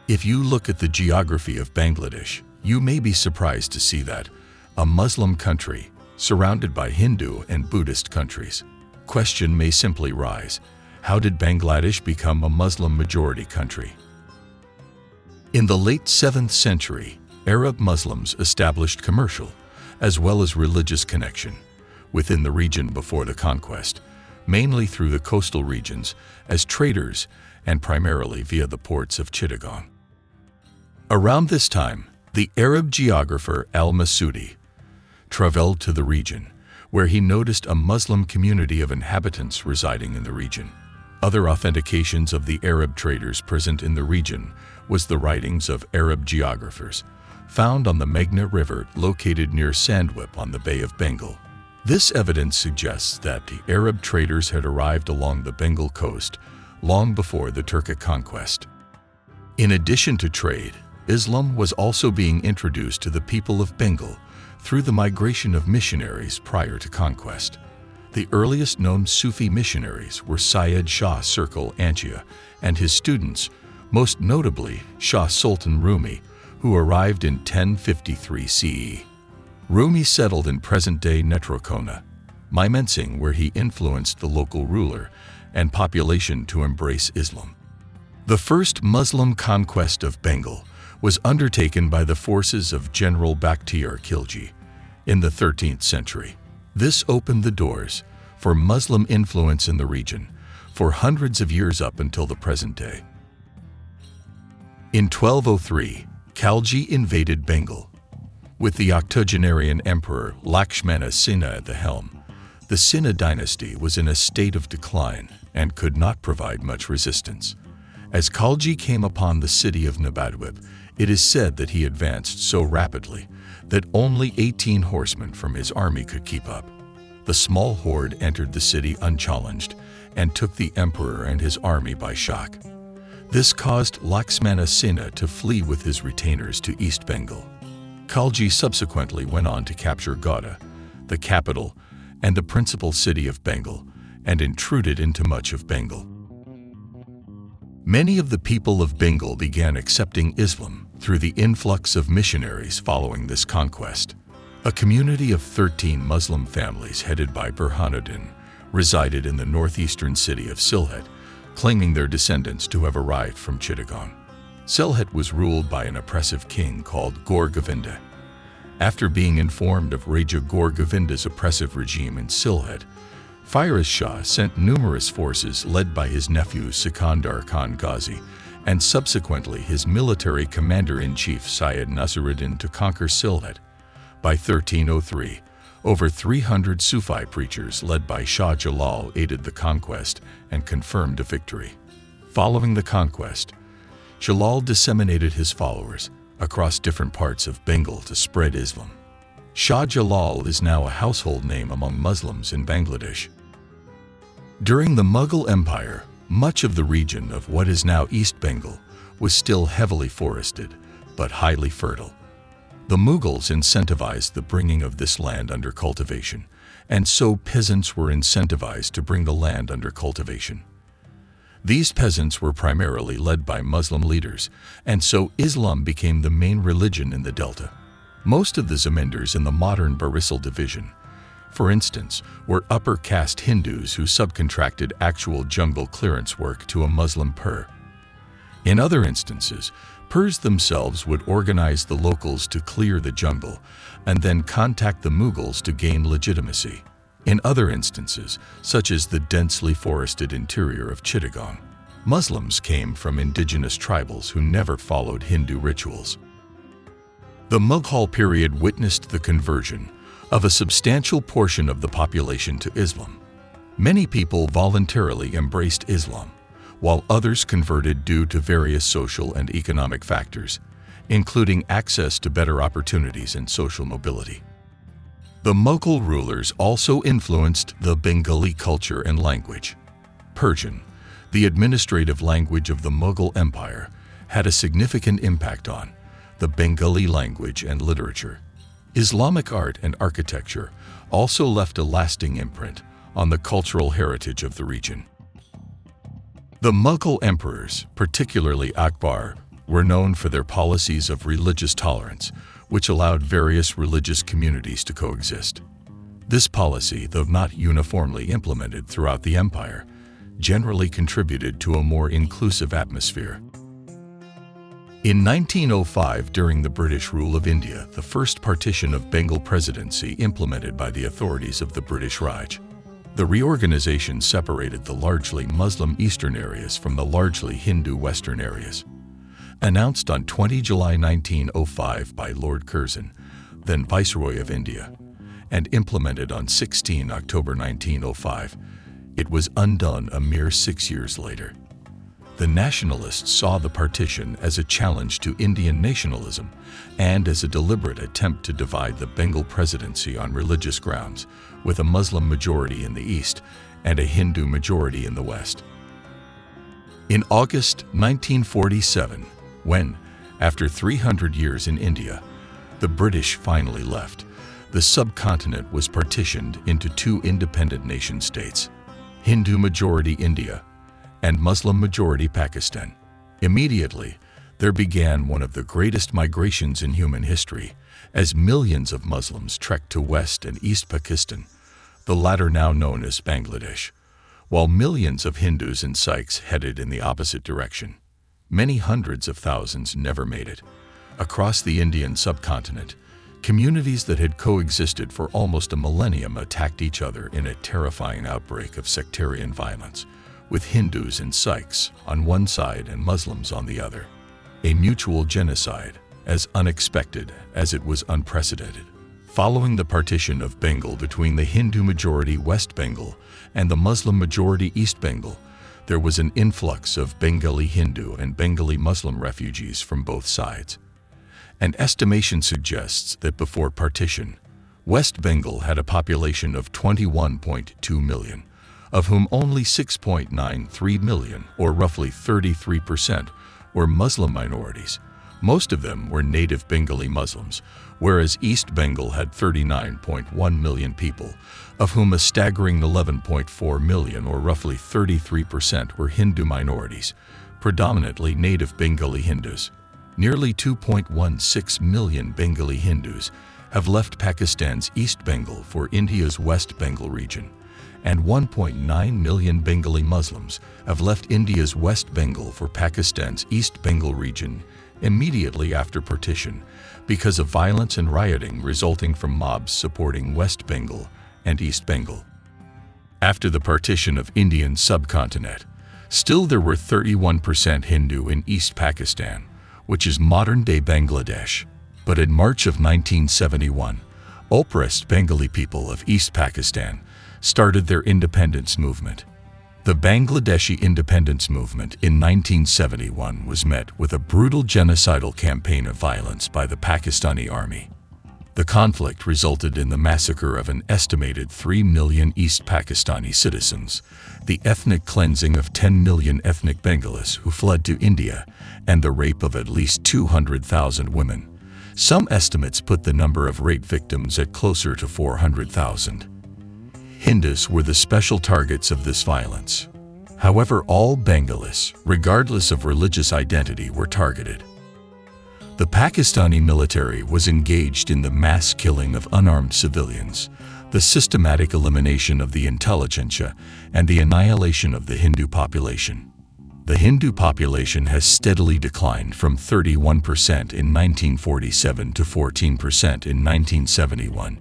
If you look at the geography of Bangladesh, you may be surprised to see that a Muslim country surrounded by Hindu and Buddhist countries. Question may simply rise: how did Bangladesh become a Muslim-majority country? In the late 7th century, Arab Muslims established commercial as well as religious connection within the region before the conquest, mainly through the coastal regions as traders and primarily via the ports of Chittagong. Around this time, the Arab geographer al-Masudi traveled to the region, where he noticed a Muslim community of inhabitants residing in the region. Other authentications of the Arab traders present in the region was the writings of Arab geographers, found on the Meghna River located near Sandwip on the Bay of Bengal. This evidence suggests that the Arab traders had arrived along the Bengal coast long before the Turkic conquest. In addition to trade, Islam was also being introduced to the people of Bengal through the migration of missionaries prior to conquest. The earliest known Sufi missionaries were Syed Shah Circle Anchia and his students, most notably Shah Sultan Rumi, who arrived in 1053 CE. Rumi settled in present-day Netrokona, Mymensing, where he influenced the local ruler and population to embrace Islam. The first Muslim conquest of Bengal was undertaken by the forces of General Bakhtiar Khilji in the 13th century. This opened the doors for Muslim influence in the region for hundreds of years up until the present day. In 1203, Khalji invaded Bengal. With the octogenarian emperor Lakshmana Sinha at the helm, the Sinha dynasty was in a state of decline and could not provide much resistance. As Khalji came upon the city of Nabadwip, it is said that he advanced so rapidly that only 18 horsemen from his army could keep up. The small horde entered the city unchallenged and took the emperor and his army by shock. This caused Lakshmana Sinha to flee with his retainers to East Bengal. Khalji subsequently went on to capture Godda, the capital and the principal city of Bengal, and intruded into much of Bengal. Many of the people of Bengal began accepting Islam through the influx of missionaries following this conquest. A community of 13 Muslim families headed by Burhanuddin resided in the northeastern city of Sylhet, claiming their descendants to have arrived from Chittagong. Sylhet was ruled by an oppressive king called Gaur Govinda. After being informed of Raja Gaur Govinda's oppressive regime in Sylhet, Firoz Shah sent numerous forces led by his nephew Sikandar Khan Ghazi and subsequently his military commander-in-chief Syed Nasiruddin to conquer Sylhet. By 1303, over 300 Sufi preachers led by Shah Jalal aided the conquest and confirmed a victory. Following the conquest, Jalal disseminated his followers across different parts of Bengal to spread Islam. Shah Jalal is now a household name among Muslims in Bangladesh. During the Mughal Empire, much of the region of what is now East Bengal was still heavily forested, but highly fertile. The Mughals incentivized the bringing of this land under cultivation, and so peasants were incentivized to bring the land under cultivation. These peasants were primarily led by Muslim leaders, and so Islam became the main religion in the Delta. Most of the Zamindars in the modern Barisal division, for instance, were upper caste Hindus who subcontracted actual jungle clearance work to a Muslim pir. In other instances, Pirs themselves would organize the locals to clear the jungle and then contact the Mughals to gain legitimacy. In other instances, such as the densely forested interior of Chittagong, Muslims came from indigenous tribals who never followed Hindu rituals. The Mughal period witnessed the conversion of a substantial portion of the population to Islam. Many people voluntarily embraced Islam, while others converted due to various social and economic factors, including access to better opportunities and social mobility. The Mughal rulers also influenced the Bengali culture and language. Persian, the administrative language of the Mughal Empire, had a significant impact on the Bengali language and literature. Islamic art and architecture also left a lasting imprint on the cultural heritage of the region. The Mughal emperors, particularly Akbar, were known for their policies of religious tolerance, which allowed various religious communities to coexist. This policy, though not uniformly implemented throughout the empire, generally contributed to a more inclusive atmosphere. In 1905, during the British rule of India, the first partition of Bengal Presidency implemented by the authorities of the British Raj. The reorganization separated the largely Muslim eastern areas from the largely Hindu western areas. Announced on 20 July 1905 by Lord Curzon, then Viceroy of India, and implemented on 16 October 1905, it was undone a mere 6 years later. The nationalists saw the partition as a challenge to Indian nationalism and as a deliberate attempt to divide the Bengal Presidency on religious grounds, with a Muslim majority in the east and a Hindu majority in the west. In August 1947, when, after 300 years in India, the British finally left, the subcontinent was partitioned into two independent nation-states, Hindu-majority India and Muslim-majority Pakistan. Immediately, there began one of the greatest migrations in human history, as millions of Muslims trekked to West and East Pakistan, the latter now known as Bangladesh, while millions of Hindus and Sikhs headed in the opposite direction. Many hundreds of thousands never made it. Across the Indian subcontinent, communities that had coexisted for almost a millennium attacked each other in a terrifying outbreak of sectarian violence, with Hindus and Sikhs on one side and Muslims on the other. A mutual genocide, as unexpected as it was unprecedented. Following the partition of Bengal between the Hindu-majority West Bengal and the Muslim-majority East Bengal, there was an influx of Bengali Hindu and Bengali Muslim refugees from both sides. An estimation suggests that before partition, West Bengal had a population of 21.2 million, of whom only 6.93 million, or roughly 33%, were Muslim minorities. Most of them were native Bengali Muslims, whereas East Bengal had 39.1 million people, of whom a staggering 11.4 million, or roughly 33%, were Hindu minorities, predominantly native Bengali Hindus. Nearly 2.16 million Bengali Hindus have left Pakistan's East Bengal for India's West Bengal region, and 1.9 million Bengali Muslims have left India's West Bengal for Pakistan's East Bengal region immediately after partition because of violence and rioting resulting from mobs supporting West Bengal and East Bengal. After the partition of Indian subcontinent, still there were 31% Hindu in East Pakistan, which is modern-day Bangladesh. But in March of 1971, oppressed Bengali people of East Pakistan started their independence movement. The Bangladeshi independence movement in 1971 was met with a brutal genocidal campaign of violence by the Pakistani army. The conflict resulted in the massacre of an estimated 3 million East Pakistani citizens, the ethnic cleansing of 10 million ethnic Bengalis who fled to India, and the rape of at least 200,000 women. Some estimates put the number of rape victims at closer to 400,000. Hindus were the special targets of this violence. However, all Bengalis, regardless of religious identity, were targeted. The Pakistani military was engaged in the mass killing of unarmed civilians, the systematic elimination of the intelligentsia, and the annihilation of the Hindu population. The Hindu population has steadily declined from 31% in 1947 to 14% in 1971.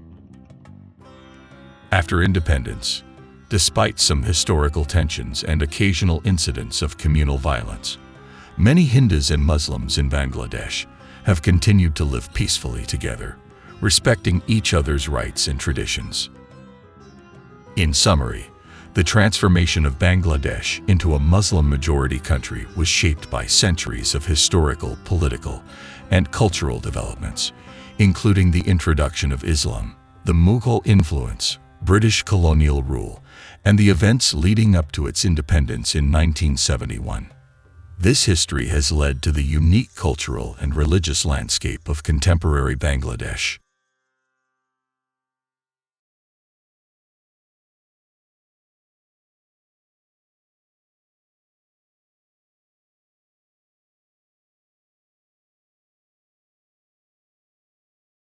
After independence, despite some historical tensions and occasional incidents of communal violence, many Hindus and Muslims in Bangladesh have continued to live peacefully together, respecting each other's rights and traditions. In summary, the transformation of Bangladesh into a Muslim-majority country was shaped by centuries of historical, political, and cultural developments, including the introduction of Islam, the Mughal influence, British colonial rule, and the events leading up to its independence in 1971. This history has led to the unique cultural and religious landscape of contemporary Bangladesh.